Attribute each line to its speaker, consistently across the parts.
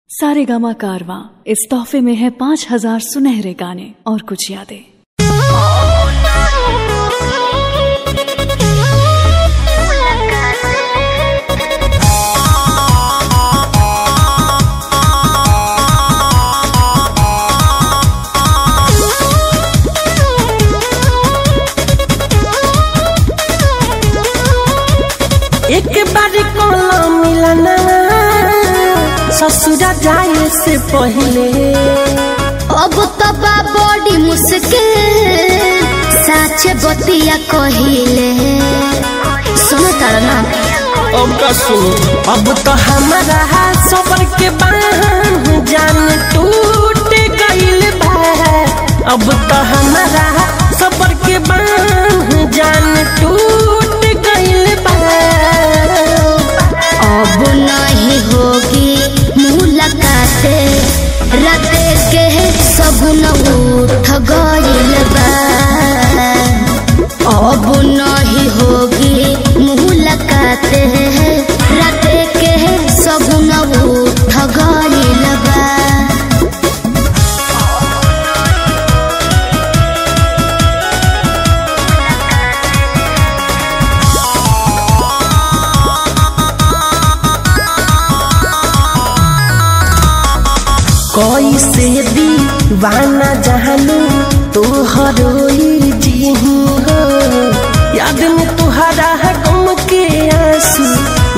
Speaker 1: सारेगामा कारवां इस तोहफे में है 5000 सुनहरे गाने और कुछ यादें।
Speaker 2: एक बारी कोला मिलना ससुरा जाए से पहले,
Speaker 3: अब तबा बड़ी मुश्किल सच बतिया कहिले। सुनो तारा
Speaker 2: अब का सुनो, अब तो हमारा सबर के बांध जान टूट गइल बा। अब तो हमारा सबर के बांध जान टूट गइल बा।
Speaker 3: अब नहीं होगी मुलाकात, रात के सगुन उठ गइल बा। अब नहीं होगी मुलाकात, रात के सगुन उठ गइल बा।
Speaker 2: कैसे दीवाना जानू तोहरोई जी हो, याद में तुहरा गम के आंसू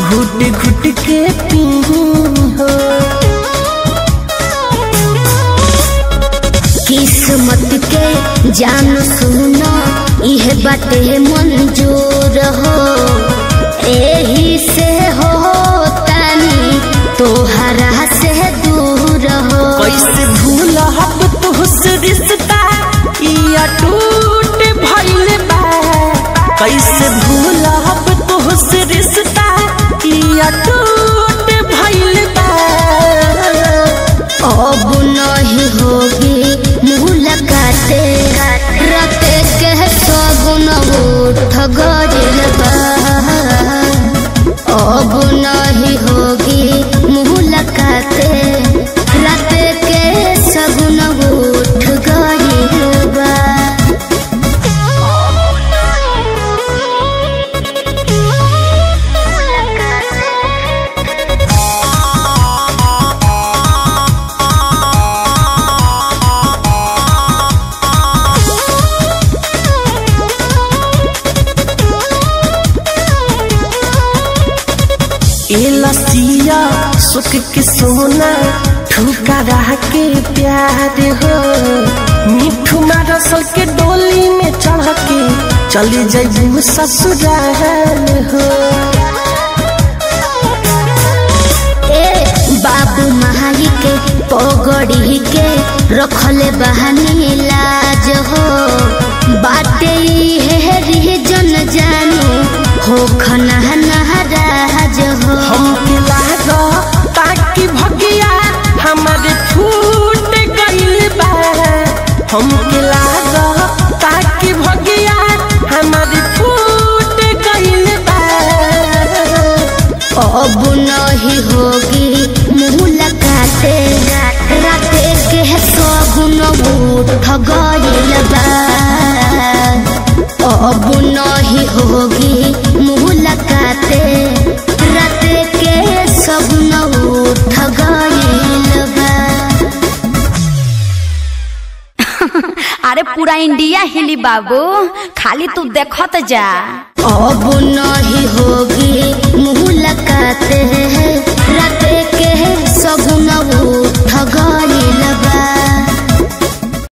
Speaker 2: घुट घुट के पी हो।
Speaker 3: किस्मत के जान सुनो यह बातें मंजूर हो, यही से हो तानी तोहरा से दूर हो।
Speaker 2: कैसे भूल हब तुहसे रिश्ता या टूट भइल बा। कैसे भूल हब तुहसे रिश्ता या टूट भइल बा।
Speaker 3: अब नहीं होगी मुलाकात, रात के सगुन उठ गइल बा। अब नहीं होगी मुलाकात, रात के सगुन उठ गइल बा।
Speaker 2: ए लसिया सुख के सोना ठुकरा के प्यार हो, मिठू मारसल के डोली में चढ़ के चली जाइबू ससुराल हो।
Speaker 3: बाबू महाली के पगड़ी के रखले बहानी लाज हो, बाटे है जन जानू हो खना नहराज हो।
Speaker 2: हमके लागो ताकि भगिया हमारे फूट गइल बा। हमके लागो ताकि भगिया हमारे फूट गइल बा।
Speaker 3: अब नहीं होगी मुलाकात, रात के सगुन उठ गइल बा। अब नहीं होगी मुलाकात, रात के सगुन उठ गइल बा।
Speaker 4: अरे पूरा इंडिया हिली बाबू, खाली तू देखत जा।
Speaker 3: अब नहीं होगी मुलाकात, रात